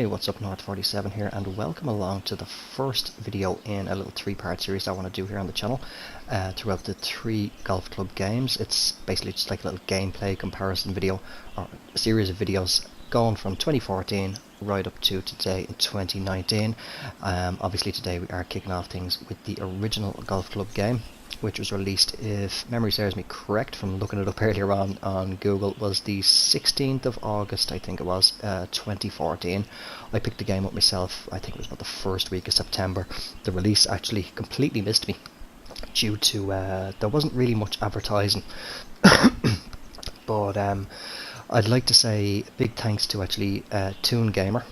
Hey, what's up, North47 here, and welcome along to the first video in a little three-part series I want to do here on the channel throughout the 3 golf club games. It's basically just like a little gameplay comparison video, or a series of videos going from 2014 right up to today in 2019. Obviously today we are kicking off things with the original golf club game, which was released, if memory serves me correct from looking it up earlier on Google, was the 16th of August, I think it was, 2014. I picked the game up myself, I think it was about the first week of September. The release actually completely missed me due to, there wasn't really much advertising. But I'd like to say big thanks to actually Toon Gamer,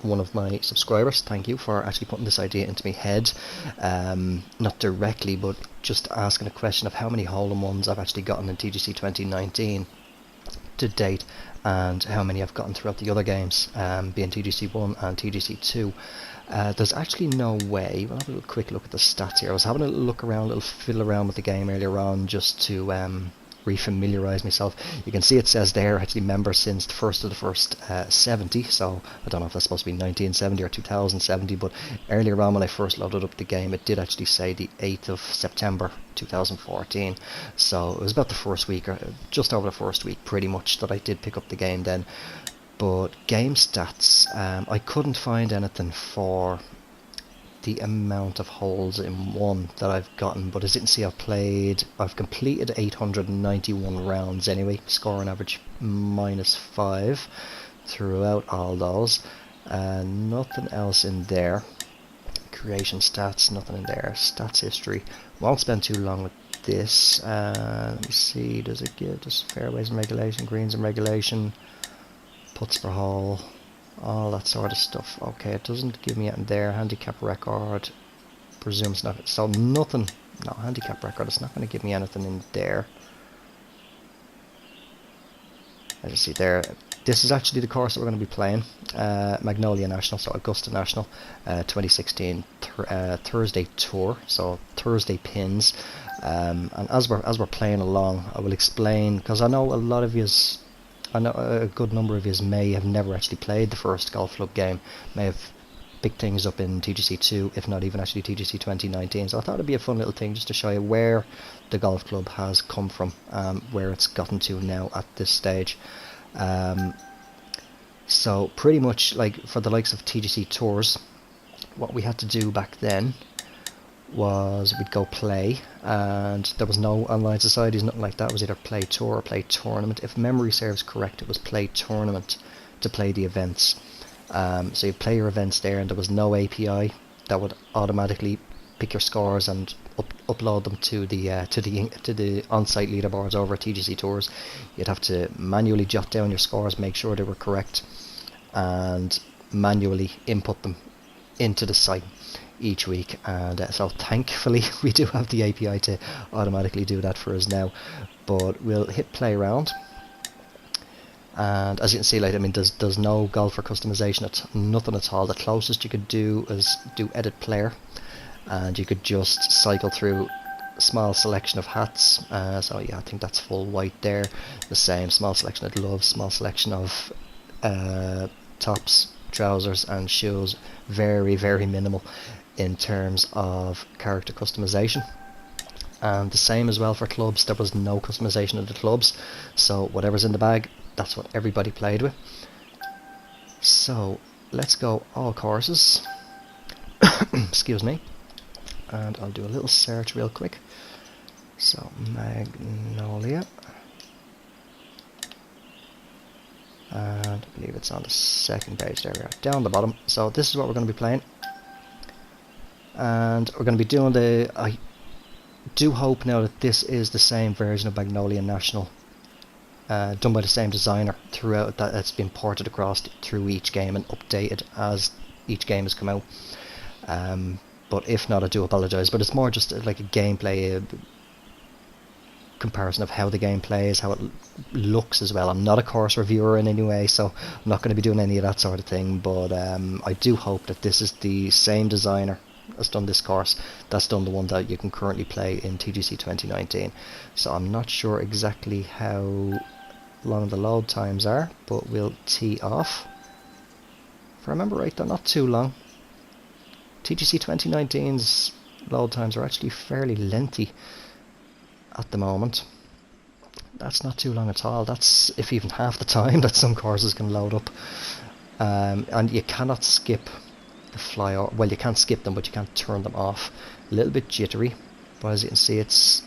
one of my subscribers. Thank you for actually putting this idea into my head, not directly, but just asking a question of how many hole-in-ones I've actually gotten in TGC 2019 to date, and how many I've gotten throughout the other games, being TGC 1 and TGC 2. There's actually no way. We'll have a little quick look at the stats here. I was having a look around, a little fiddle around with the game earlier on, just to refamiliarize myself. You can see it says there actually members since the first of the first 70, so I don't know if that's supposed to be 1970 or 2070, but earlier on when I first loaded up the game it did actually say the 8th of September 2014, so it was about the first week, or just over the first week pretty much, that I did pick up the game then. But game stats, I couldn't find anything for the amount of holes in one that I've gotten, but as you can see I've completed 891 rounds anyway, scoring average -5 throughout all those. Nothing else in there. Creation stats, nothing in there. Stats history, won't spend too long with this. Let me see, does it give us fairways and regulation, greens and regulation, putts per hole, all that sort of stuff. Okay, it doesn't give me anything there. Handicap record, presume it's not, so nothing. No, handicap record, it's not going to give me anything in there. As you see there, this is actually the course that we're going to be playing, Magnolia National, so Augusta National, 2016 Thursday tour, so Thursday pins. And as we're playing along, I will explain, because I know a lot of yous, I know a good number of you may have never actually played the first golf club game, may have picked things up in TGC 2, if not even actually TGC 2019, so I thought it'd be a fun little thing just to show you where the golf club has come from, where it's gotten to now at this stage. So pretty much like for the likes of TGC tours, what we had to do back then was we'd go play, and there was no online societies, nothing like that. It was either play tour or play tournament. If memory serves correct, it was play tournament to play the events. So you play your events there, and there was no API that would automatically pick your scores and upload them to the on-site leaderboards over at TGC tours. You'd have to manually jot down your scores, make sure they were correct, and manually input them into the site each week. And so thankfully we do have the API to automatically do that for us now. But we'll hit play around, and as you can see, like, I mean, there's no golfer customization, it's nothing at all. The closest you could do is do edit player, and you could just cycle through a small selection of hats. So yeah, I think that's full white there. The same small selection of gloves, small selection of tops, trousers and shoes. Very, very minimal in terms of character customization. And the same as well for clubs, there was no customization of the clubs, so whatever's in the bag, that's what everybody played with. So let's go all courses. Excuse me, and I'll do a little search real quick. So Magnolia, and I believe it's on the second page. There we are, down the bottom. So this is what we're going to be playing, and we're going to be doing I do hope now that this is the same version of Magnolia National, done by the same designer throughout, that it's been ported across through each game and updated as each game has come out. But if not, I do apologise, but it's more just like a gameplay comparison of how the game plays, how it looks as well. I'm not a course reviewer in any way, so I'm not going to be doing any of that sort of thing, but I do hope that this is the same designer that's done this course, that's done the one that you can currently play in TGC 2019. So I'm not sure exactly how long the load times are, but we'll tee off. if I remember right, they're not too long. TGC 2019's load times are actually fairly lengthy at the moment. That's not too long at all. That's if even half the time that some courses can load up. And you cannot skip the flyover. Well, you can't skip them, but you can't turn them off. A little bit jittery, but as you can see, it's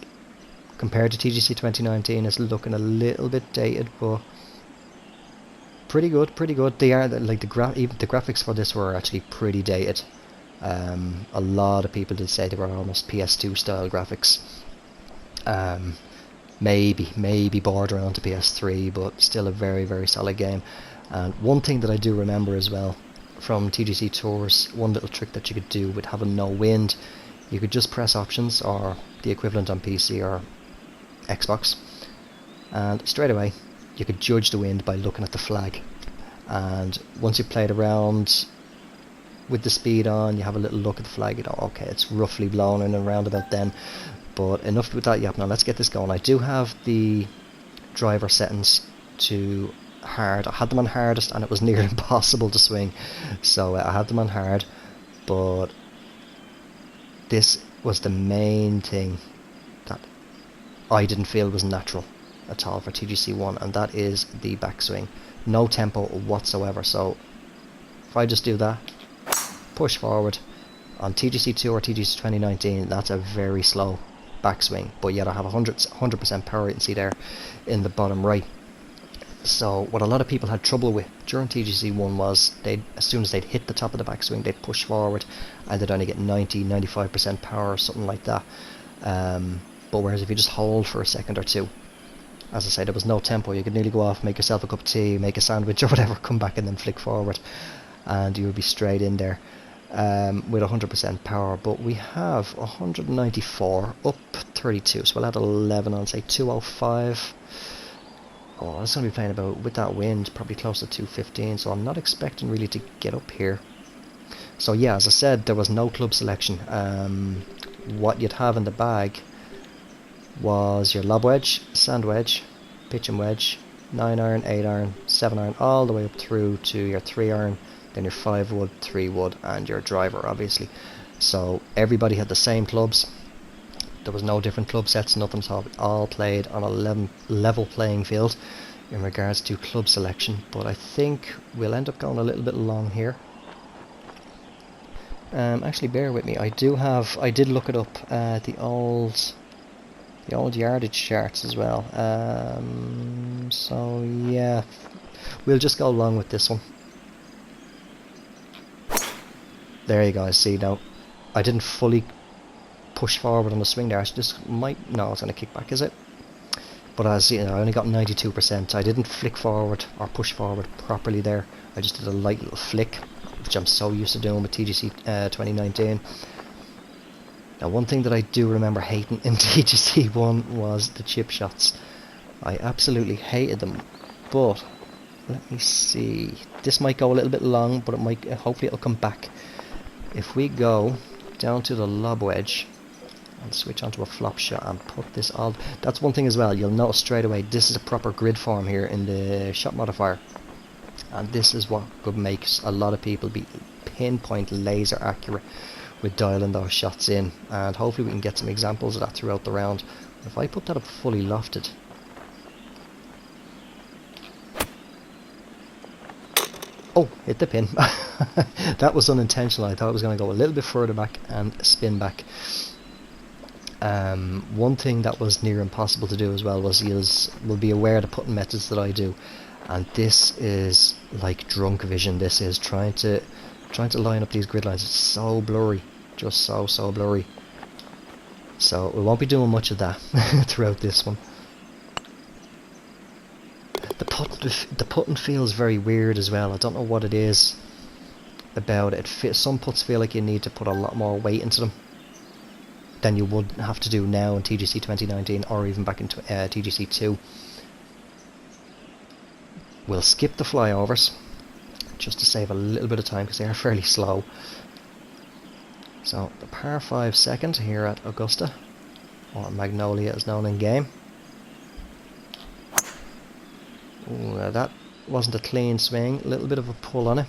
compared to TGC 2019, it's looking a little bit dated, but pretty good, pretty good. They are like even the graphics for this were actually pretty dated. A lot of people did say they were almost PS2 style graphics. Maybe border on to PS3, but still a very, very solid game. And one thing that I do remember as well from TGC Tours, one little trick that you could do with having no wind, you could just press options or the equivalent on PC or Xbox, and straight away you could judge the wind by looking at the flag. And once you played around with the speed on, you have a little look at the flag, you know, okay, it's roughly blowing in and around about then. But enough with that yap. Now let's get this going. I do have the driver settings to hard. I had them on hardest and it was near impossible to swing, so I had them on hard. But this was the main thing that I didn't feel was natural at all for TGC1, and that is the backswing. No tempo whatsoever. So if I just do that, push forward, on TGC2 or TGC 2019, that's a very slow backswing, but yet I have 100% power, you can see there in the bottom right. So what a lot of people had trouble with during TGC1 was as soon as they'd hit the top of the backswing, they'd push forward and they'd only get 95% power or something like that. But whereas if you just hold for a second or two, as I say, there was no tempo. You could nearly go off, make yourself a cup of tea, make a sandwich or whatever, come back and then flick forward, and you would be straight in there with 100% power. But we have 194 up 32, so we'll add 11 on, say 205. Oh, it's going to be playing about, with that wind, probably close to 215, so I'm not expecting really to get up here. So yeah, as I said, there was no club selection. What you'd have in the bag was your lob wedge, sand wedge, pitching wedge, 9 iron, 8 iron, 7 iron, all the way up through to your 3 iron, then your 5 wood, 3 wood, and your driver, obviously. So everybody had the same clubs. There was no different club sets, nothing, so all played on a level playing field in regards to club selection. But I think we'll end up going a little bit long here. Actually, bear with me. I did look it up. The old yardage charts as well. So yeah, we'll just go along with this one. There you guys see now. I didn't fully push forward on the swing there. I just might. No, it's going to kick back, is it? But as you know, I only got 92%. I didn't flick forward or push forward properly there. I just did a light little flick, which I'm so used to doing with TGC 2019. Now, one thing that I do remember hating in TGC1 was the chip shots. I absolutely hated them. But let me see. This might go a little bit long, but it might. Hopefully, it'll come back. If we go down to the lob wedge and switch onto a flop shot and put this on. That's one thing as well. You'll notice straight away this is a proper grid form here in the shot modifier, and this is what could make a lot of people be pinpoint laser accurate with dialing those shots in, and hopefully we can get some examples of that throughout the round. If I put that up fully lofted, oh, hit the pin. That was unintentional. I thought it was going to go a little bit further back and spin back. One thing that was near impossible to do as well was will be aware of the putting methods that I do, and this is like drunk vision. This is trying to line up these grid lines. It's so blurry, just so blurry. So we won't be doing much of that throughout this one. The putting feels very weird as well. I don't know what it is about it. Some puts feel like you need to put a lot more weight into them than you would have to do now in TGC 2019 or even back in TGC 2. We'll skip the flyovers just to save a little bit of time because they are fairly slow. So the par 5 second here at Augusta, or Magnolia as known in game. Ooh, that wasn't a clean swing, a little bit of a pull on it.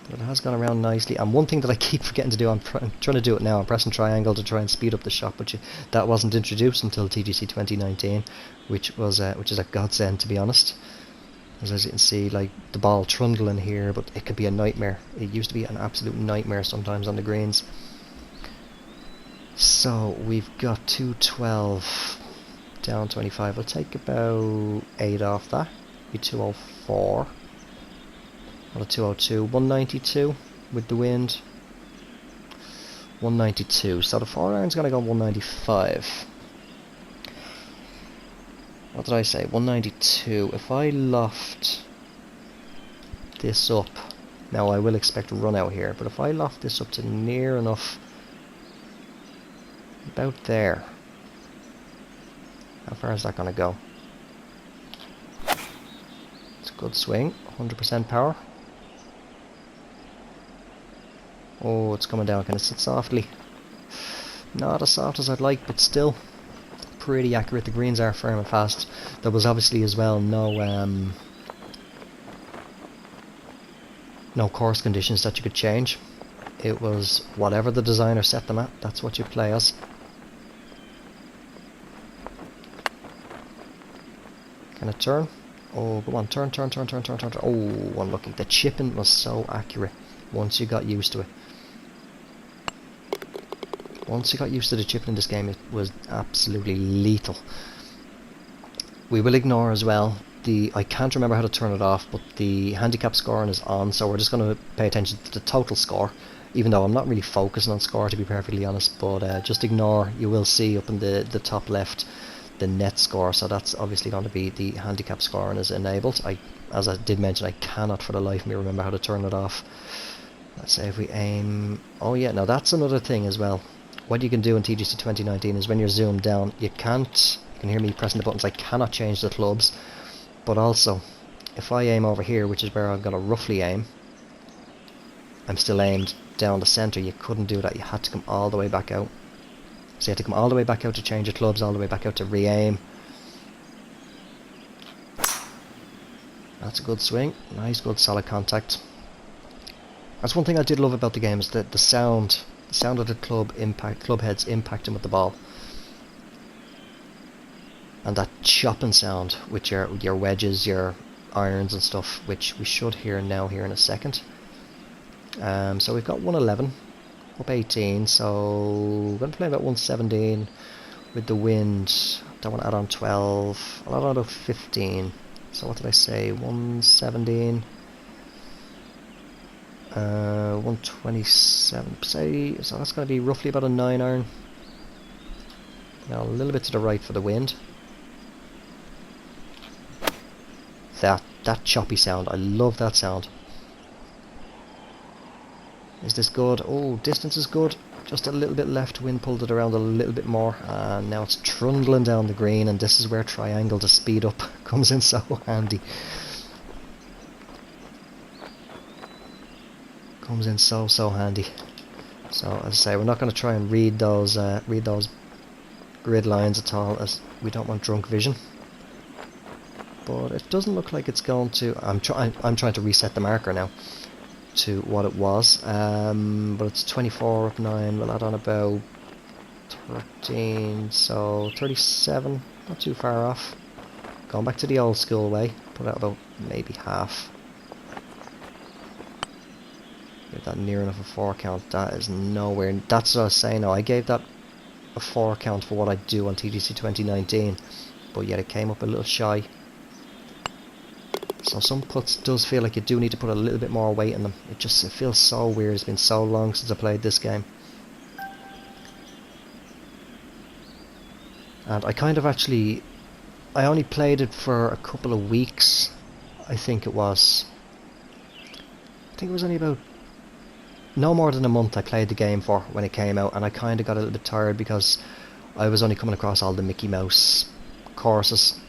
But it has gone around nicely. And one thing that I keep forgetting to do, I'm trying to do it now, I'm pressing triangle to try and speed up the shot, but that wasn't introduced until TGC 2019, which is a godsend, to be honest. As you can see, like, the ball trundling here, but it could be a nightmare. It used to be an absolute nightmare sometimes on the greens. So we've got 212 down 25. I'll take about 8 off that. Be 204. Or a 202. 192 with the wind. 192. So the 4-iron's going to go 195. What did I say? 192. If I loft this up, now I will expect a run out here, but if I loft this up to near enough, about there, how far is that going to go? It's a good swing, 100% power. Oh, it's coming down. Can it sit softly? Not as soft as I'd like, but still pretty accurate. The greens are firm and fast. There was obviously as well no course conditions that you could change. It was whatever the designer set them at, that's what you play as. Can it turn? Oh, go on, turn. Oh, unlucky. The chipping was so accurate once you got used to it. Once you got used to the chipping in this game, it was absolutely lethal. We will ignore as well I can't remember how to turn it off, but the handicap scoring is on, so we're just going to pay attention to the total score, even though I'm not really focusing on score, to be perfectly honest, but just ignore. You will see up in the top left the net score, so that's obviously going to be the handicap scoring is enabled. As I did mention, I cannot for the life of me remember how to turn it off. Let's say if we aim... Oh yeah, now that's another thing as well. What you can do in TGC 2019 is when you're zoomed down, you can hear me pressing the buttons, I cannot change the clubs, but also if I aim over here, which is where I'm going to roughly aim, I'm still aimed down the centre. You couldn't do that, you had to come all the way back out. So you had to come all the way back out to change your clubs, all the way back out to re-aim. That's a good swing, nice good solid contact. That's one thing I did love about the game, is that the sound of the club heads impacting with the ball, and that chopping sound with your wedges, your irons and stuff, which we should hear now here in a second. So we've got 111 up 18, so we're going to play about 117 with the wind. Don't want to add on 12. I'll add on about 15. So what did I say? 117. 127, say, so that's going to be roughly about a 9-iron. Now a little bit to the right for the wind. That choppy sound, I love that sound. Is this good? Oh, distance is good. Just a little bit left, wind pulled it around a little bit more, and now it's trundling down the green, and this is where triangle to speed up comes in so handy. Comes in so handy. So as I say, we're not going to try and read those grid lines at all, as we don't want drunk vision. But it doesn't look like it's going to. I'm trying to reset the marker now to what it was. But it's 24 up 9. We'll add on about 13, so 37. Not too far off. Going back to the old school way. Put out about maybe half. Get that near enough a 4 count. That is nowhere. That's what I was saying now. I gave that a 4 count for what I do on TGC 2019, but yet it came up a little shy. So some putts does feel like you do need to put a little bit more weight in them. It feels so weird. It's been so long since I played this game. And I kind of I only played it for a couple of weeks, I think it was. I think it was only about no more than a month I played the game for when it came out, and I kind of got a little bit tired because I was only coming across all the Mickey Mouse courses.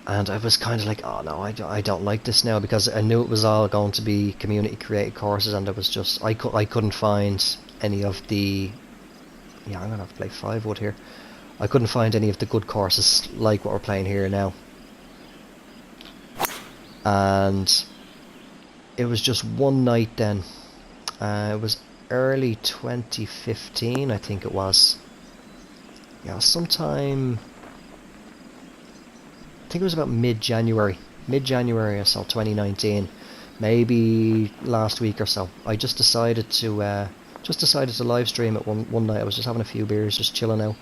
And I was kind of like, oh no, I don't like this now, because I knew it was all going to be community created courses, and there was just, I couldn't find any of the, yeah, I'm going to have to play 5-wood here. I couldn't find any of the good courses like what we're playing here now. And it was just one night then. It was early 2015, I think it was. Yeah, sometime, I think it was about mid-January or so, 2019, maybe last week or so. I just decided to live stream it one night. I was just having a few beers, just chilling out,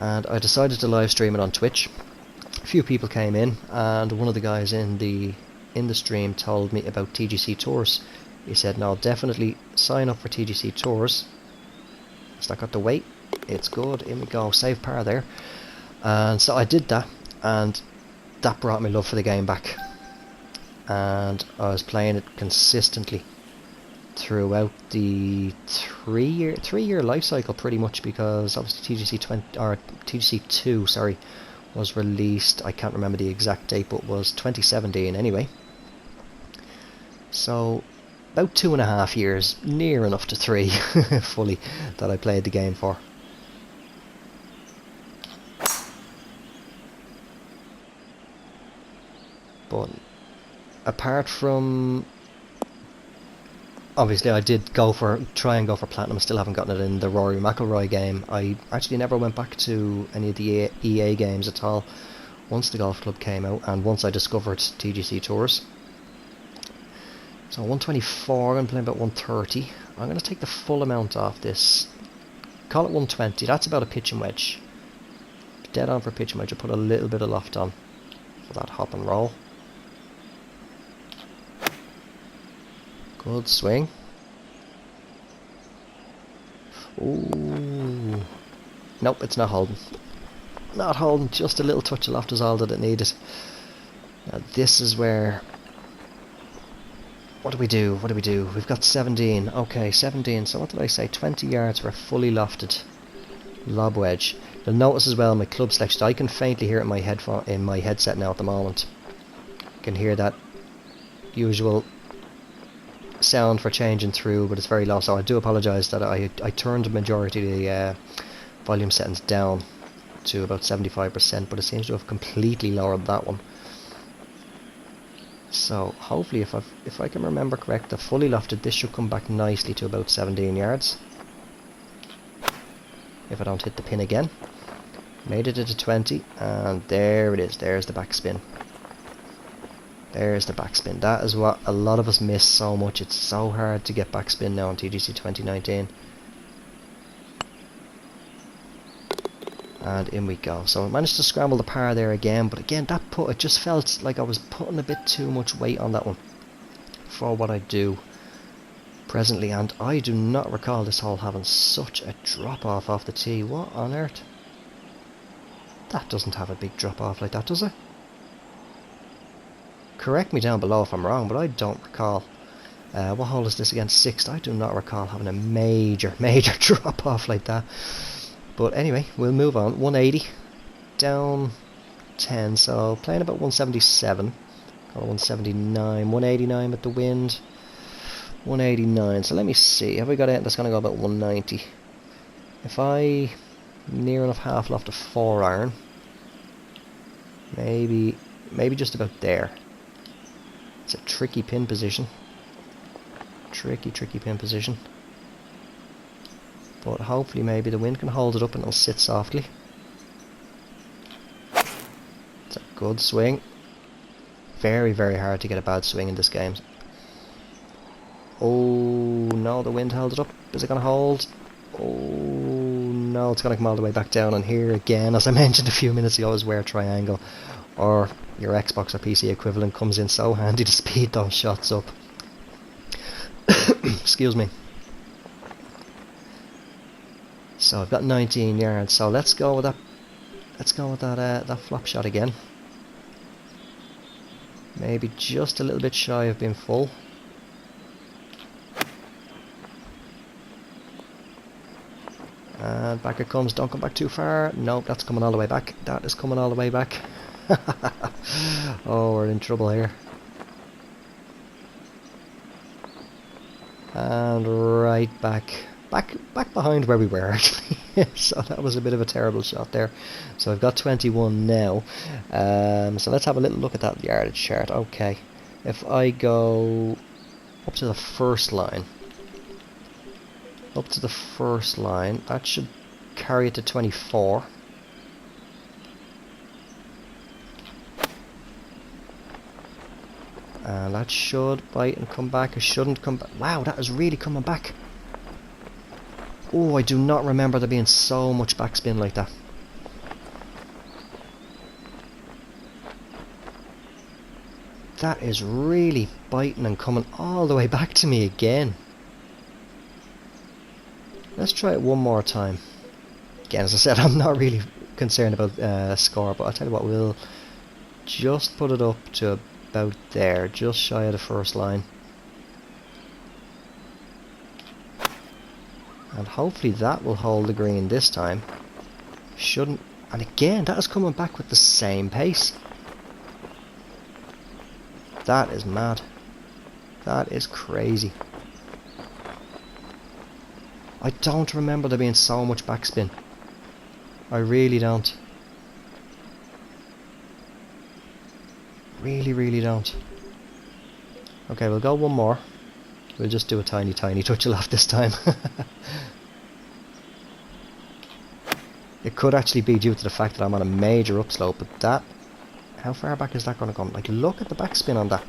and I decided to live stream it on Twitch. A few people came in, and one of the guys in the stream told me about TGC tours. He said, "No, definitely sign up for TGC tours." So I got to wait. It's good. In we go. Save par there. And so I did that, and that brought my love for the game back. And I was playing it consistently throughout the three-year life cycle, pretty much, because obviously TGC 2, sorry, was released. I can't remember the exact date, but it was 2017 anyway. So about 2.5 years, near enough to 3, fully, that I played the game for. But apart from, obviously I did try and go for platinum, still haven't gotten it in the Rory McIlroy game. I actually never went back to any of the EA games at all once the golf club came out, and once I discovered TGC tours. So 124, I'm going to play about 130. I'm going to take the full amount off this. Call it 120, that's about a pitch and wedge. Dead on for pitch and wedge. I'll put a little bit of loft on for that hop and roll. Good swing. Ooh. Nope, it's not holding. Not holding, just a little touch of loft is all that it needed. Now this is where... What do we do? We've got 17. Okay, 17. So what did I say? 20 yards for a fully lofted lob wedge. You'll notice as well my club selection. I can faintly hear it in my headset now at the moment. I can hear that usual sound for changing through, but it's very low, so I do apologise that I turned the majority of the volume settings down to about 75%, but it seems to have completely lowered that one. So hopefully, if I can remember correct, the fully lofted, this should come back nicely to about 17 yards. If I don't hit the pin again. Made it to 20, and there it is. There's the backspin. There's the backspin. That is what a lot of us miss so much. It's so hard to get backspin now in TGC 2019. And in we go. So I managed to scramble the par there again, but again, that putt, it just felt like I was putting a bit too much weight on that one for what I do presently, and I do not recall this hole having such a drop off the tee. What on earth? That doesn't have a big drop off like that, does it? Correct me down below if I'm wrong, but I don't recall. What hole is this again? 6th. I do not recall having a major drop off like that. But anyway, we'll move on. 180, down 10, so playing about 177, call it 179, 189 with the wind, 189. So let me see, have we got it? That's going to go about 190. If I near enough half loft a 4-iron, maybe just about there. It's a tricky pin position. Tricky pin position. But hopefully maybe the wind can hold it up and it'll sit softly. It's a good swing. Very hard to get a bad swing in this game. Oh no, the wind held it up. Is it going to hold? Oh no, it's going to come all the way back down. And here again, as I mentioned a few minutes ago, is where triangle or your Xbox or PC equivalent comes in so handy to speed those shots up. Excuse me. So I've got 19 yards. So let's go with that. Let's go with that flop shot again. Maybe just a little bit shy of being full. And back it comes. Don't come back too far. Nope, that's coming all the way back. That is coming all the way back. Oh, we're in trouble here. And right back. back behind where we were actually. So that was a bit of a terrible shot there. So I've got 21 now. So let's have a little look at that yardage chart. Okay, if I go up to the first line, that should carry it to 24. And that should bite and come back. It shouldn't come back. Wow, that is really coming back. Oh, I do not remember there being so much backspin like that. That is really biting and coming all the way back to me again. Let's try it one more time. Again, as I said, I'm not really concerned about score, but I'll tell you what, we'll just put it up to about there, just shy of the first line. And hopefully that will hold the green this time. Shouldn't. And again, that is coming back with the same pace. That is mad. That is crazy. I don't remember there being so much backspin. I really don't. Really don't. Okay, we'll go one more. We'll just do a tiny touch of laugh this time. It could actually be due to the fact that I'm on a major upslope, but that... How far back is that going to come? Like, look at the backspin on that.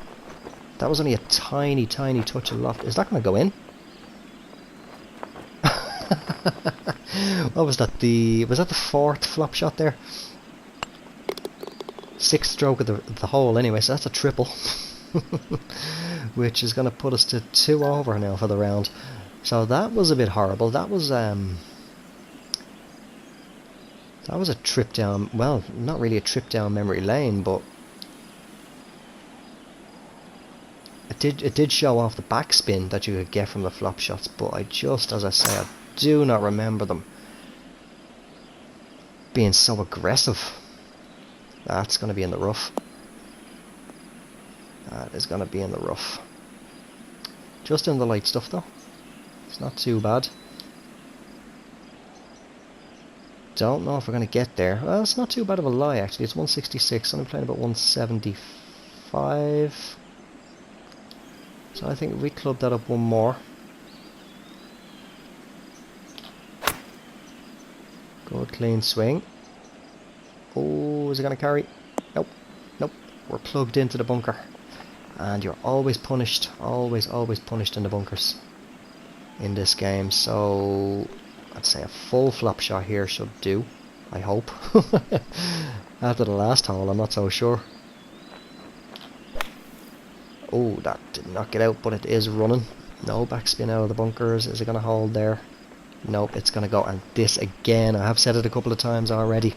That was only a tiny touch of loft. Is that going to go in? What was that? Was that the fourth flop shot there? Sixth stroke of the hole anyway, so that's a triple. Which is going to put us to 2 over now for the round. So that was a bit horrible. That was a trip down, well, not really a trip down memory lane, but it did show off the backspin that you could get from the flop shots, but I just, as I say, I do not remember them being so aggressive. That's going to be in the rough. That is going to be in the rough. Just in the light stuff though. It's not too bad. Don't know if we're going to get there. Well, it's not too bad of a lie actually. It's 166. I'm playing about 175. So I think if we club that up one more. Good clean swing. Oh, is it going to carry? Nope. Nope. We're plugged into the bunker. And you're always punished. Always punished in the bunkers in this game. So I'd say a full flop shot here should do. I hope. After the last hole, I'm not so sure. Oh, that did not get out, but it is running. No backspin out of the bunkers. Is it going to hold there? Nope, it's going to go. And this again, I have said it a couple of times already.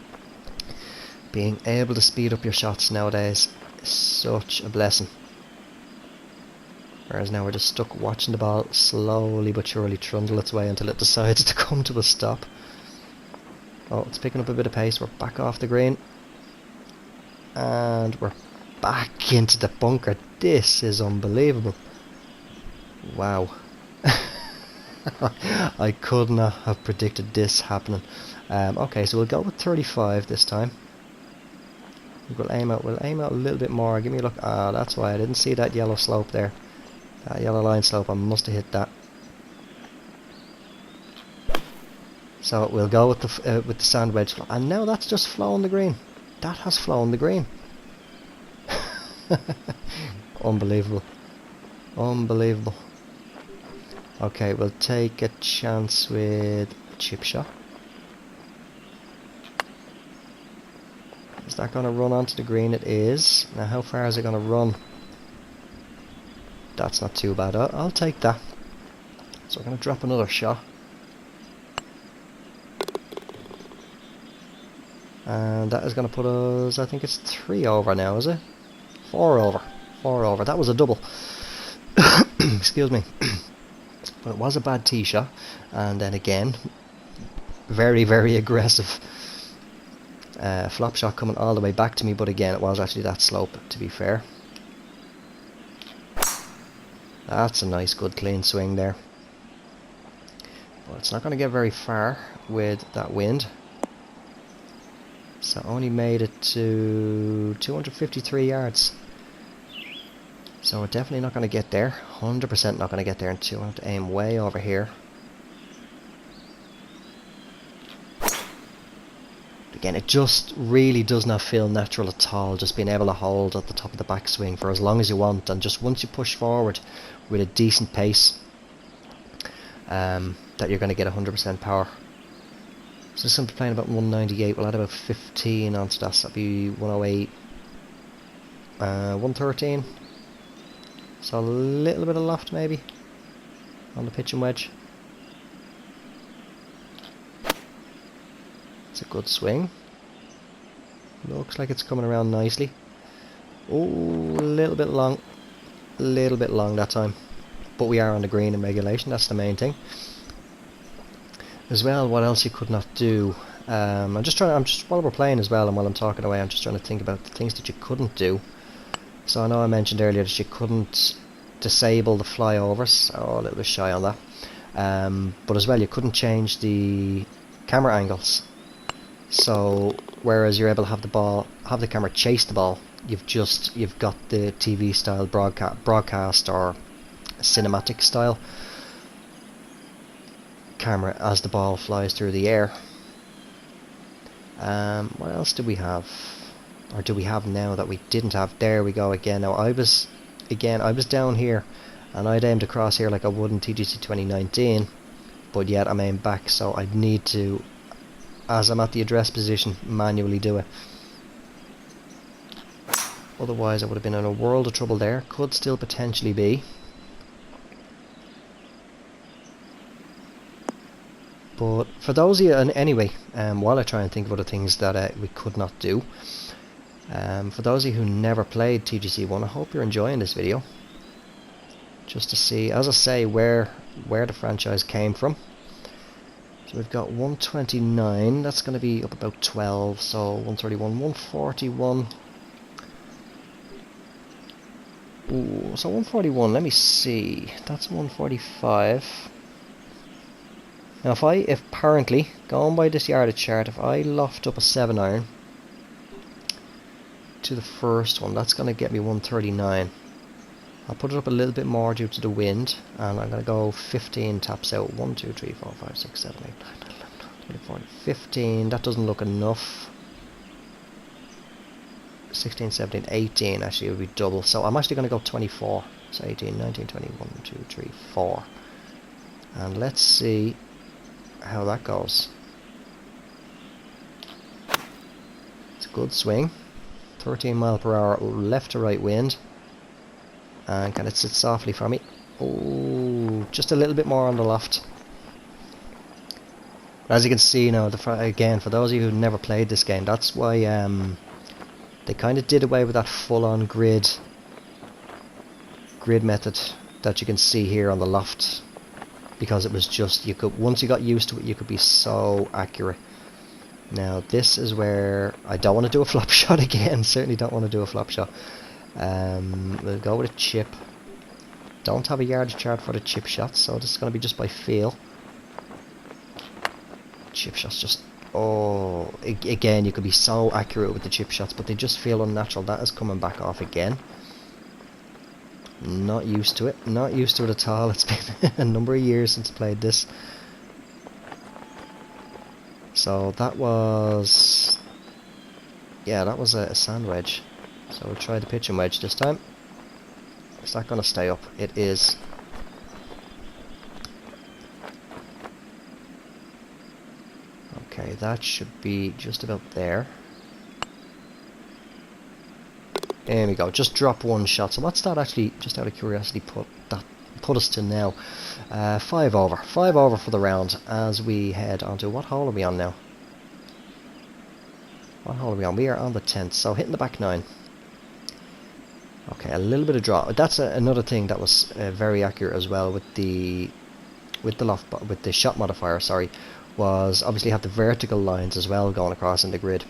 Being able to speed up your shots nowadays is such a blessing. Whereas now we're just stuck watching the ball slowly but surely trundle its way until it decides to come to a stop. Oh, it's picking up a bit of pace. We're back off the green. And we're back into the bunker. This is unbelievable. Wow. I could not have predicted this happening. Okay, so we'll go with 35 this time. We'll aim out a little bit more. Give me a look. Ah, that's why I didn't see that yellow slope there. That yellow line slope, I must have hit that. So we'll go with the sand wedge, and now that's just flowing the green. That has flown the green. Unbelievable. Unbelievable. Okay, we'll take a chance with a chip shot. Is that going to run onto the green? It is. Now how far is it going to run? That's not too bad. I'll take that. So we're going to drop another shot. And that is going to put us, I think it's 3 over now, is it? 4 over. 4 over. That was a double. Excuse me. But it was a bad tee shot. And then again, very aggressive flop shot coming all the way back to me. But again, it was actually that slope, to be fair. That's a nice, good, clean swing there. But it's not going to get very far with that wind. So only made it to 253 yards. So we're definitely not going to get there. 100% not going to get there until I have to aim way over here. Again, it just really does not feel natural at all, just being able to hold at the top of the backswing for as long as you want, and just once you push forward with a decent pace, that you're going to get 100% power. So simply playing about 198, we'll add about 15 onto that, so that'll be 108, 113. So a little bit of loft maybe on the pitch and wedge. It's a good swing. Looks like it's coming around nicely. Oh, a little bit long. A little bit long that time. But we are on the green in regulation, that's the main thing. As well, what else you could not do? I'm just while we're playing as well and while I'm talking away, I'm just trying to think about the things that you couldn't do. So I know I mentioned earlier that you couldn't disable the flyovers, so a little bit shy on that. But as well, you couldn't change the camera angles. So whereas you're able to have the camera chase the ball, you've got the TV style broadcast or cinematic style camera as the ball flies through the air. What else do we have, or do we have now that we didn't have? There we go again. Now I was down here and I'd aimed across here like I would in TGC 2019, but yet I'm aimed back, so I'd need to, as I'm at the address position, manually do it. Otherwise I would have been in a world of trouble there. Could still potentially be. But for those of you, and anyway, while I try and think of other things that we could not do, for those of you who never played TGC1, I hope you're enjoying this video. Just to see, as I say, where the franchise came from. So we've got 129, that's going to be up about 12, so 131, 141. Ooh, so 141, let me see, that's 145. Now if apparently, going by this yardage chart, if I loft up a 7-iron to the first one, that's going to get me 139. I'll put it up a little bit more due to the wind, and I'm going to go 15 taps out. 1, 2, 3, 4, 5, 6, 7, 8, 9, 10, 11, 12, 13, 14, 15. That doesn't look enough. 16, 17, 18 actually would be double. So I'm actually going to go 24. So 18, 19, 20, 1, 2, 3, 4. And let's see how that goes. It's a good swing. 13 mile per hour left to right wind. And can it sit softly for me? Oh, just a little bit more on the loft. As you can see now, again, for those of you who've never played this game, that's why they kind of did away with that full-on grid method that you can see here on the loft, because it was just, once you got used to it, you could be so accurate. Now this is where I don't want to do a flop shot again. Certainly don't want to do a flop shot. We'll go with a chip. Don't have a yardage chart for the chip shots, so this is going to be just by feel. Chip shots just, oh, again, you could be so accurate with the chip shots, but they just feel unnatural. That is coming back off again. Not used to it. Not used to it at all. It's been a number of years since I played this. So that was, yeah, that was a sand wedge. So we'll try the pitching wedge this time. Is that going to stay up? It is. Okay, that should be just about there. There we go. Just drop one shot. So what's that actually, just out of curiosity, put us to now? 5 over. 5 over for the round as we head onto, what hole are we on now? What hole are we on? We are on the 10th, so hitting the back 9. Okay, a little bit of draw. That's another thing that was very accurate as well with the shot modifier. Sorry, was obviously have the vertical lines as well going across in the grid.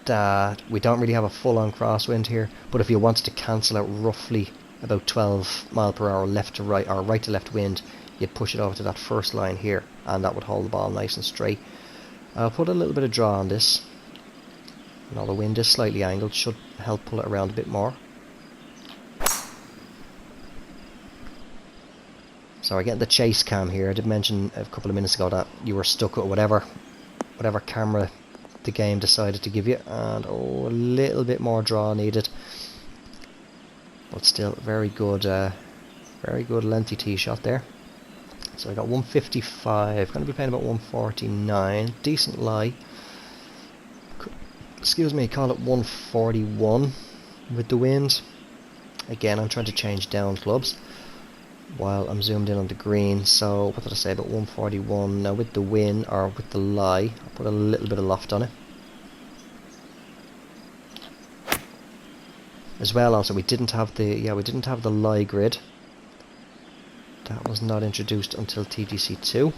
That we don't really have a full-on crosswind here, but if you wanted to cancel out roughly about 12 mile per hour left to right or right to left wind, you'd push it over to that first line here, and that would hold the ball nice and straight. I'll put a little bit of draw on this. Now the wind is slightly angled, should help pull it around a bit more. So we're getting the chase cam here. I did mention a couple of minutes ago that you were stuck with whatever camera the game decided to give you, and a little bit more draw needed, but still very good lengthy tee shot there. So I got 155, going to be playing about 149, decent lie. Excuse me, call it 141 with the wind. Again, I'm trying to change down clubs while I'm zoomed in on the green. So what did I say, about 141? Now with the wind, or with the lie, I'll put a little bit of loft on it. As well, also we didn't have the lie grid. That was not introduced until TGC 2.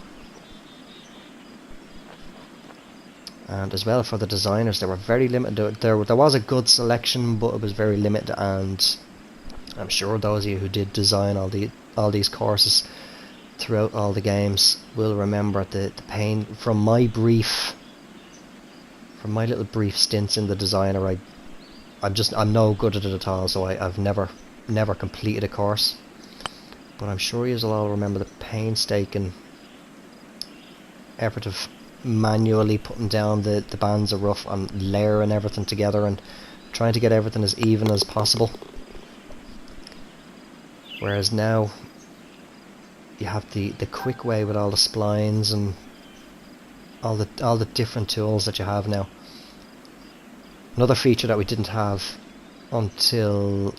And as well, for the designers, they were very limited. There was a good selection, but it was very limited, and I'm sure those of you who did design all these courses throughout all the games will remember the pain from my little brief stints in the designer. I'm no good at it at all, so I've never completed a course. But I'm sure you'll all remember the painstaking effort of manually putting down the bands of rough and layering everything together and trying to get everything as even as possible. Whereas now you have the quick way with all the splines and all the different tools that you have now. Another feature that we didn't have until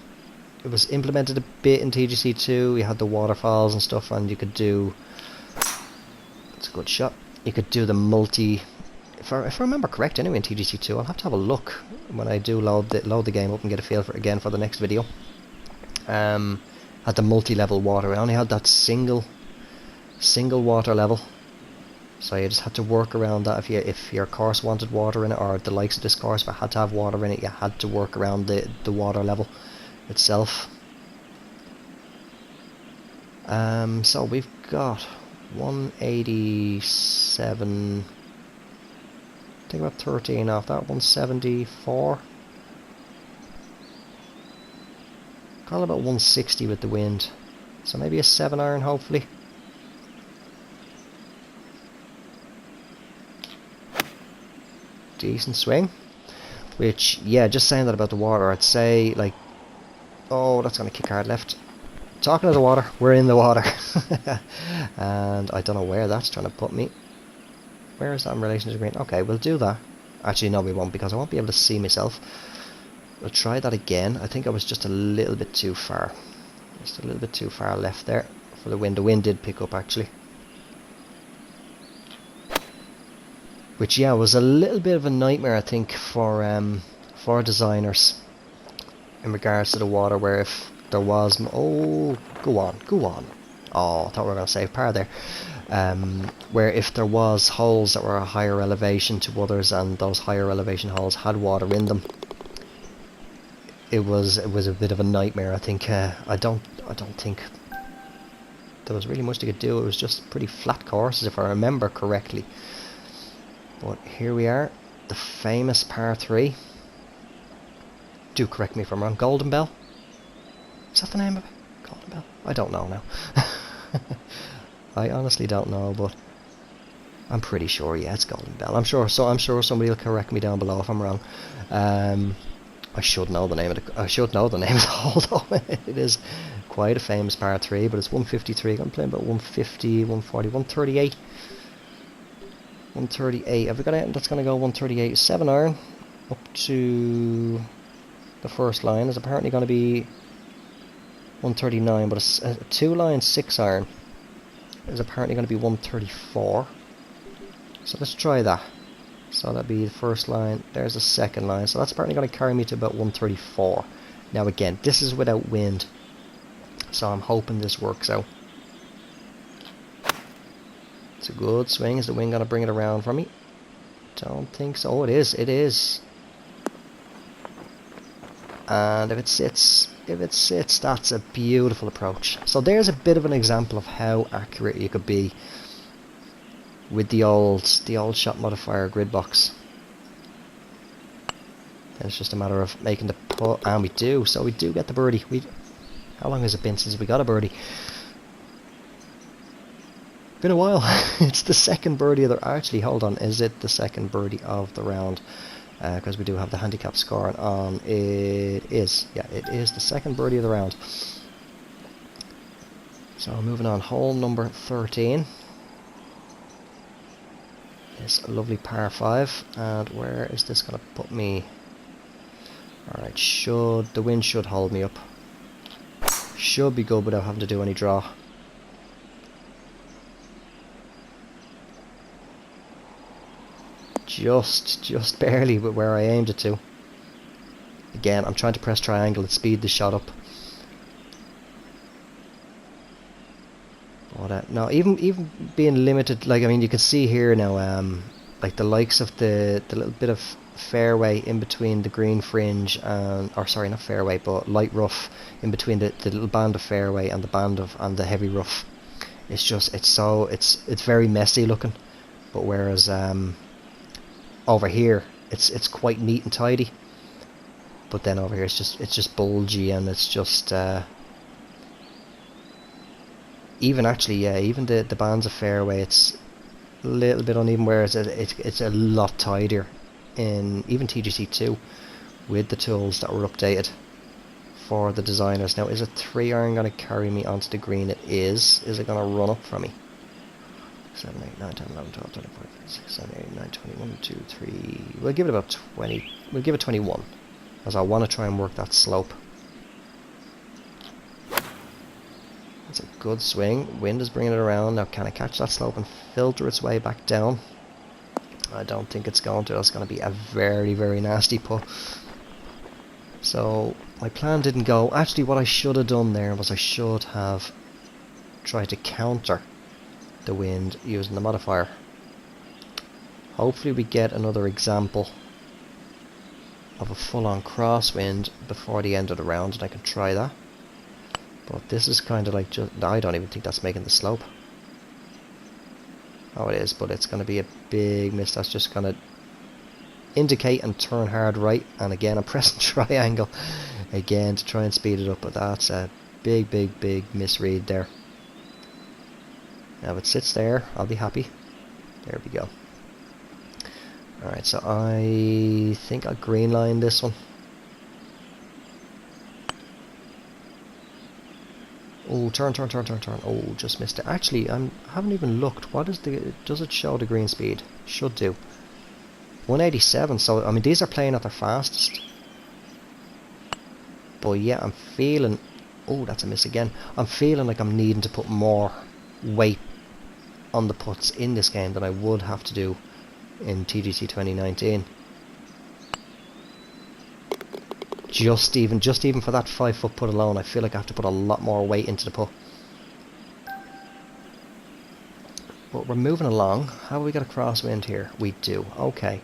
it was implemented a bit in TGC 2, you had the waterfalls and stuff, and you could do, it's a good shot, you could do the multi, if I remember correct anyway in TGC 2, I'll have to have a look when I do load the game up and get a feel for it again for the next video. Had the multi-level water, I only had that single water level. So you just had to work around that. If your course wanted water in it, or the likes of this course, if it had to have water in it, you had to work around the water level itself. So we've got 187. I think about 13 off that. 174. Call it about 160 with the wind. So maybe a 7-iron, hopefully. Decent swing, which, yeah, just saying that about the water, I'd say, like, oh, that's going to kick hard left. Talking of the water, we're in the water. And I don't know where that's trying to put me. Where is that in relation to the green? Okay, we'll do that. Actually, no, we won't, because I won't be able to see myself. We'll try that again. I think I was just a little bit too far. Just a little bit too far left there for the wind. The wind did pick up, actually. Which, yeah, was a little bit of a nightmare, I think, for designers in regards to the water, where if there was... Oh, go on. Oh, I thought we were going to save par there. Where if there was holes that were a higher elevation to others, and those higher elevation holes had water in them, it was a bit of a nightmare. I think I don't think there was really much they could do. It was just pretty flat courses, if I remember correctly. But here we are, the famous par 3. Do correct me if I'm wrong. Golden Bell? Is that the name of it? Golden Bell? I don't know now. I honestly don't know, but I'm pretty sure, yeah, it's Golden Bell. I'm sure somebody will correct me down below if I'm wrong. I should know the name of the hole though. It is quite a famous par 3, but it's 153. I'm playing about 150, 140, 138. 138. Have we got anything that's going to go 138? 7-iron up to the first line is apparently going to be 139, but a 2-line 6-iron is apparently going to be 134. So let's try that. So that'd be the first line. There's the second line. So that's apparently going to carry me to about 134. Now again, this is without wind, so I'm hoping this works out. It's a good swing. Is the wind going to bring it around for me? Don't think so. Oh, it is. It is. And if it sits, that's a beautiful approach. So there's a bit of an example of how accurate you could be with the old shot modifier grid box. Then it's just a matter of making the putt, and we do. So we do get the birdie. How long has it been since we got a birdie? Been a while. It's the second birdie of the... Actually, hold on. Is it the second birdie of the round? Because we do have the handicap score on. It is. Yeah, it is the second birdie of the round. So moving on. Hole number 13. It's a lovely par 5. And where is this going to put me? Alright, the wind should hold me up. Should be good without having to do any draw. Just barely with where I aimed it to. Again, I'm trying to press triangle and speed the shot up. But no, even being limited, like, I mean, you can see here now, like the likes of the little bit of fairway in between the green fringe and, or sorry, not fairway, but light rough in between the little band of fairway and the band of the heavy rough. It's just it's very messy looking. But whereas over here it's quite neat and tidy. But then over here it's just bulgy, and it's just even actually, yeah, even the bands of fairway, it's a little bit uneven, whereas it's a lot tidier in even TGC 2 with the tools that were updated for the designers. Now, is a 3-iron going to carry me onto the green? It is. Is it going to run up for me? 7, 8, 9, 10, 11, 12, 13, 14, 15, 16, 17, 18, 19, 20, 1, 2, 3. We'll give it about 20. We'll give it 21, as I want to try and work that slope. That's a good swing. Wind is bringing it around. Now, can I catch that slope and filter its way back down? I don't think it's going to. That's going to be a very, very nasty putt. So my plan didn't go. Actually, what I should have done there was I should have tried to counter the wind using the modifier. Hopefully we get another example of a full-on crosswind before the end of the round, and I can try that. But this is kind of like, I don't even think that's making the slope. Oh, it is, but it's going to be a big miss. That's just going to indicate and turn hard right. And again, I'm pressing triangle again to try and speed it up. But that's a big, big, big misread there. Now, if it sits there, I'll be happy. There we go. Alright, so I think I'll green line this one. Oh, turn. Oh, just missed it. Actually, I haven't even looked. What is does it show the green speed? Should do. 187, so, I mean, these are playing at their fastest. But yeah, I'm feeling... Oh, that's a miss again. I'm feeling like I'm needing to put more weight on the putts in this game than I would have to do in TGC 2019. Just even for that 5-foot putt alone, I feel like I have to put a lot more weight into the putt. But we're moving along. How have we got a crosswind here? We do. Okay.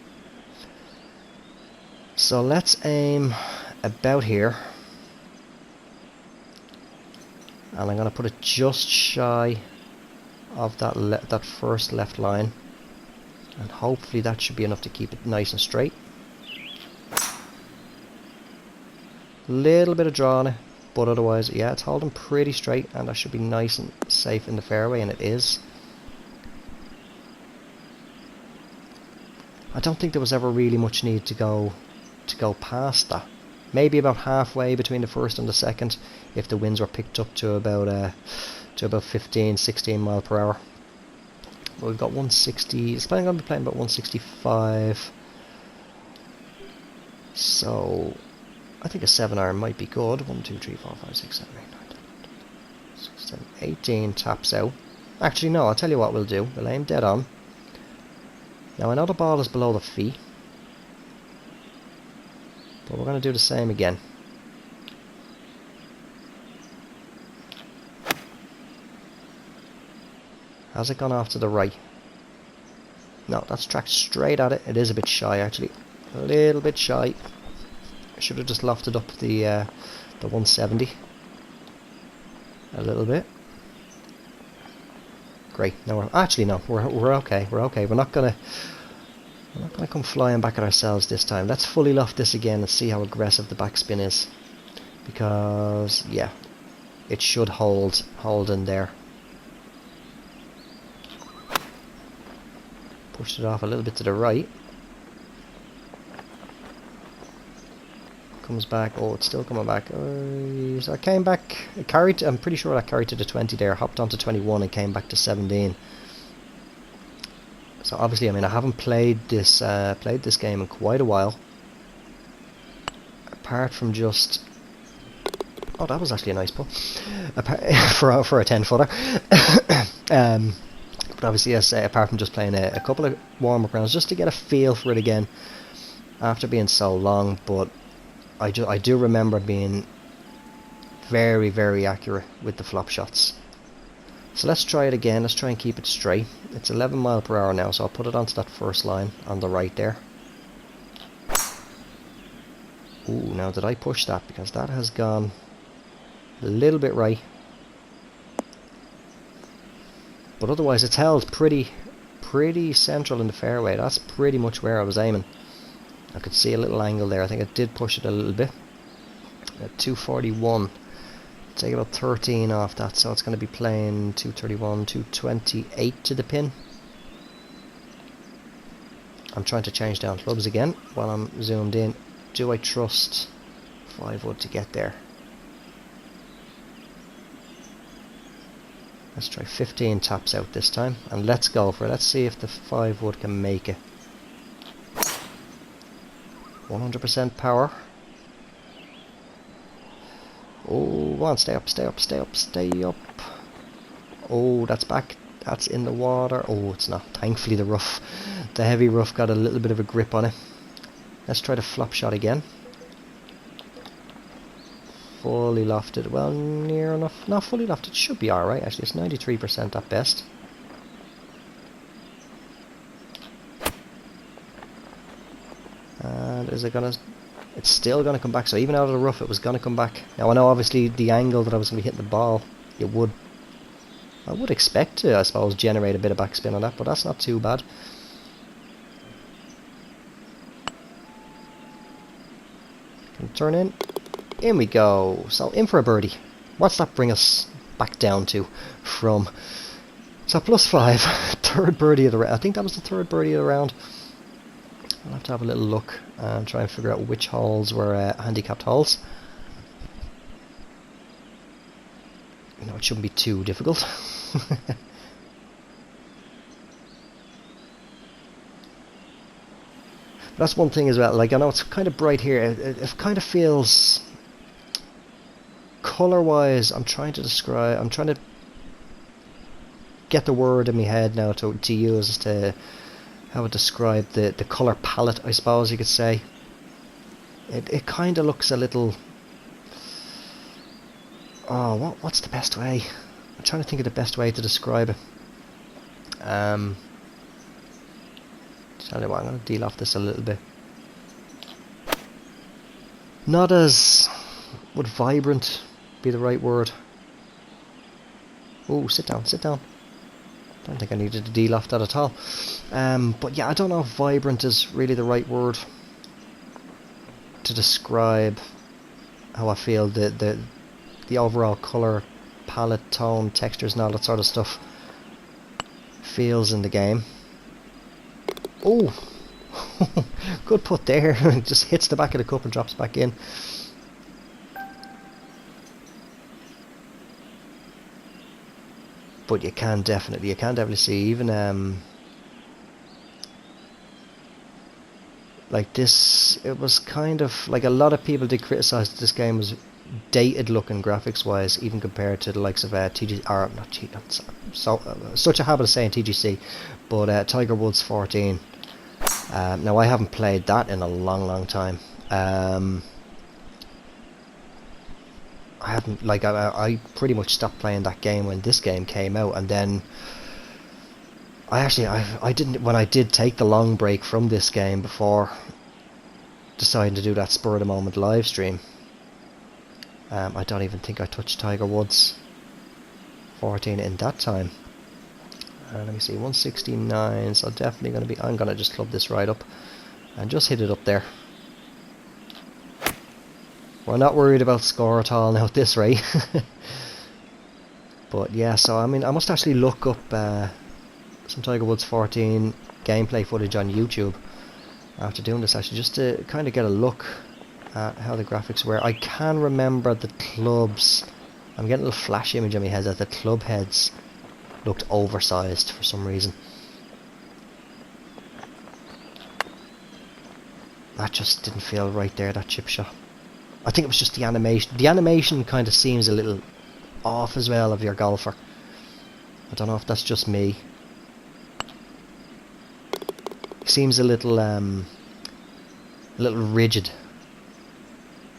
So let's aim about here. And I'm going to put it just shy of that first left line. And hopefully that should be enough to keep it nice and straight. Little bit of draw on it, but otherwise, yeah, it's holding pretty straight, and that should be nice and safe in the fairway, and it is. I don't think there was ever really much need to go past that. Maybe about halfway between the first and the second, if the winds were picked up to about 15, 16 mile per hour. But we've got 160. It's going to be playing about 165. So I think a 7-iron might be good. 1, 2, 3, 4, 5, 6, 7, 8, 9, 10, 6, 7, 18 taps out. Actually, no, I'll tell you what we'll do. We'll aim dead on. Now, I know the ball is below the feet, but we're going to do the same again. Has it gone off to the right? No, that's tracked straight at it. It is a bit shy, actually. A little bit shy. Should have just lofted up the 170 a little bit. Great. No, we're okay. We're okay. We're not gonna come flying back at ourselves this time. Let's fully loft this again and see how aggressive the backspin is, because yeah, it should hold in there. Pushed it off a little bit to the right. Comes back. Oh, it's still coming back. So I came back. I carried. I'm pretty sure I carried to the 20 there. Hopped onto 21 and came back to 17. So obviously, I mean, I haven't played this game in quite a while. Apart from just, oh, that was actually a nice pull. For a 10-footer. But obviously, yes. Apart from just playing a couple of warm-up rounds, just to get a feel for it again, after being so long, but. I do remember being very, very accurate with the flop shots. So let's try it again. Let's try and keep it straight. It's 11 mile per hour now, so I'll put it onto that first line on the right there. Ooh, now did I push that? Because that has gone a little bit right. But otherwise it's held pretty central in the fairway. That's pretty much where I was aiming. I could see a little angle there. I think I did push it a little bit. At 241. Take about 13 off that, so it's going to be playing 231, 228 to the pin. I'm trying to change down clubs again while I'm zoomed in. Do I trust 5 wood to get there? Let's try 15 taps out this time, and let's go for it. Let's see if the 5 wood can make it. 100% power. Oh, go on, stay up, stay up, stay up, stay up. Oh, that's back. That's in the water. Oh, it's not. Thankfully the heavy rough got a little bit of a grip on it. Let's try the flop shot again. Fully lofted. Well, near enough. Not fully lofted. Should be alright, actually. It's 93% at best. And is it gonna? It's still gonna come back. So even out of the rough, it was gonna come back. Now I know obviously the angle that I was gonna be hitting the ball, I would expect to, I suppose, generate a bit of backspin on that, but that's not too bad. Can turn in. In we go. So in for a birdie. What's that bring us back down to? From so +5, third birdie of the round. I think that was the third birdie of the round. I'll have to have a little look and try and figure out which holes were handicapped holes. You know, it shouldn't be too difficult. That's one thing as well. Like, I know it's kind of bright here. It kind of feels, color-wise, I'm trying to get the word in my head now to use as to how would describe the colour palette, I suppose you could say. It kind of looks a little... Oh, what's the best way? I'm trying to think of the best way to describe it. Tell you what, I'm going to deal off this a little bit. Not as... Would vibrant be the right word? Oh, sit down, sit down. I don't think I needed to deal off that at all. But yeah, I don't know if vibrant is really the right word to describe how I feel the overall colour palette, tone, textures and all that sort of stuff feels in the game. Oh, good put there. Just hits the back of the cup and drops back in. But you can definitely see, even like this, it was kind of like, a lot of people did criticise that this game was dated looking graphics wise, even compared to the likes of TGC, or not TGC, such a habit of saying TGC, but Tiger Woods 14. Now I haven't played that in a long time. I hadn't, like, I pretty much stopped playing that game when this game came out, and then I didn't, when I did take the long break from this game before deciding to do that spur of the moment live stream. I don't even think I touched Tiger Woods 14 in that time. Let me see, 169, so definitely going to be, I'm going to just club this right up and just hit it up there. We're not worried about score at all now at this rate. But yeah, so I mean, I must actually look up some Tiger Woods 14 gameplay footage on YouTube after doing this, actually, just to kind of get a look at how the graphics were. I can remember the clubs. I'm getting a little flash image on my head that the club heads looked oversized for some reason. That just didn't feel right there, that chip shot. I think it was just the animation. The animation kind of seems a little off as well of your golfer. I don't know if that's just me. Seems a little rigid.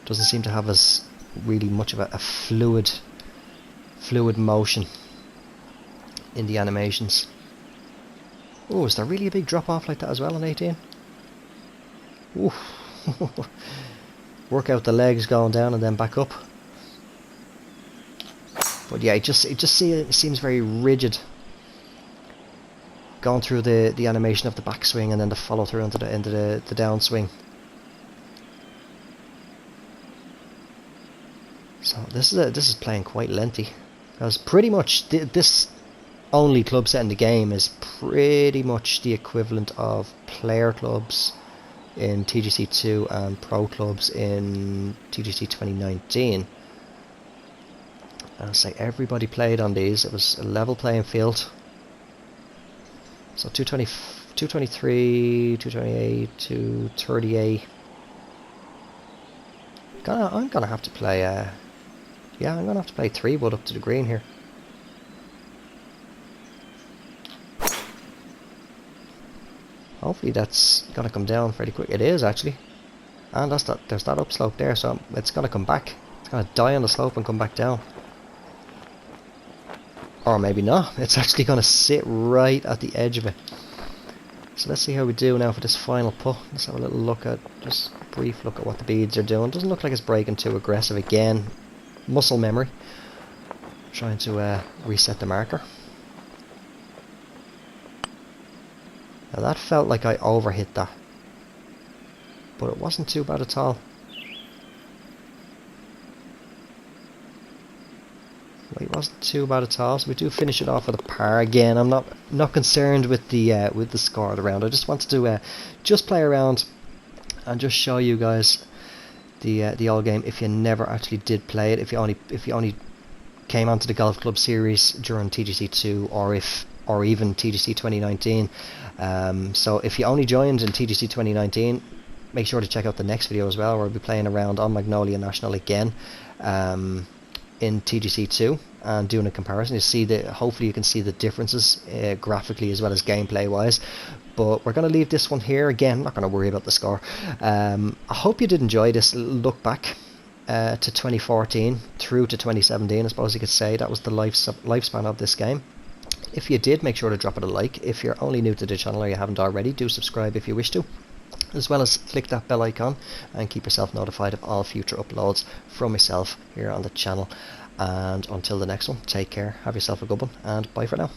Doesn't seem to have as really much of a fluid motion in the animations. Oh, is there really a big drop off like that as well on 18? Ooh. Work out the legs going down and then back up. But yeah, it seems very rigid, going through the animation of the backswing and then the follow through into the downswing. So this is playing quite lengthy, because pretty much this only club set in the game is pretty much the equivalent of player clubs in TGC 2 and pro clubs in TGC 2019. I'll say everybody played on these. It was a level playing field. So 220, 223, 228, 238. I'm gonna have to play. Yeah, I'm gonna have to play 3-wood up to the green here. Hopefully that's gonna come down fairly quick. It is actually, and there's that upslope there, so it's gonna come back. It's gonna die on the slope and come back down. Or maybe not. It's actually going to sit right at the edge of it. So let's see how we do now for this final putt. Let's have a little look at, just a brief look at what the beads are doing. Doesn't look like it's breaking too aggressive again. Muscle memory. Trying to reset the marker. Now that felt like I overhit that, but it wasn't too bad at all. It wasn't too bad at all, so we do finish it off with a par again. I'm not concerned with the score of the round. I just wanted to just play around and just show you guys the old game. If you never actually did play it, if you only came onto the golf club series during TGC 2 or even TGC 2019. So if you only joined in TGC 2019, make sure to check out the next video as well, where we'll be playing around on Magnolia National again. In TGC 2 and doing a comparison. You see hopefully you can see the differences graphically as well as gameplay wise. But we're going to leave this one here. Again, I'm not going to worry about the score. I hope you did enjoy this look back to 2014 through to 2017, I suppose you could say. That was the lifespan of this game. If you did, make sure to drop it a like. If you're only new to the channel or you haven't already, do subscribe if you wish to, as well as click that bell icon and keep yourself notified of all future uploads from myself here on the channel. And until the next one, take care, have yourself a good one, and bye for now.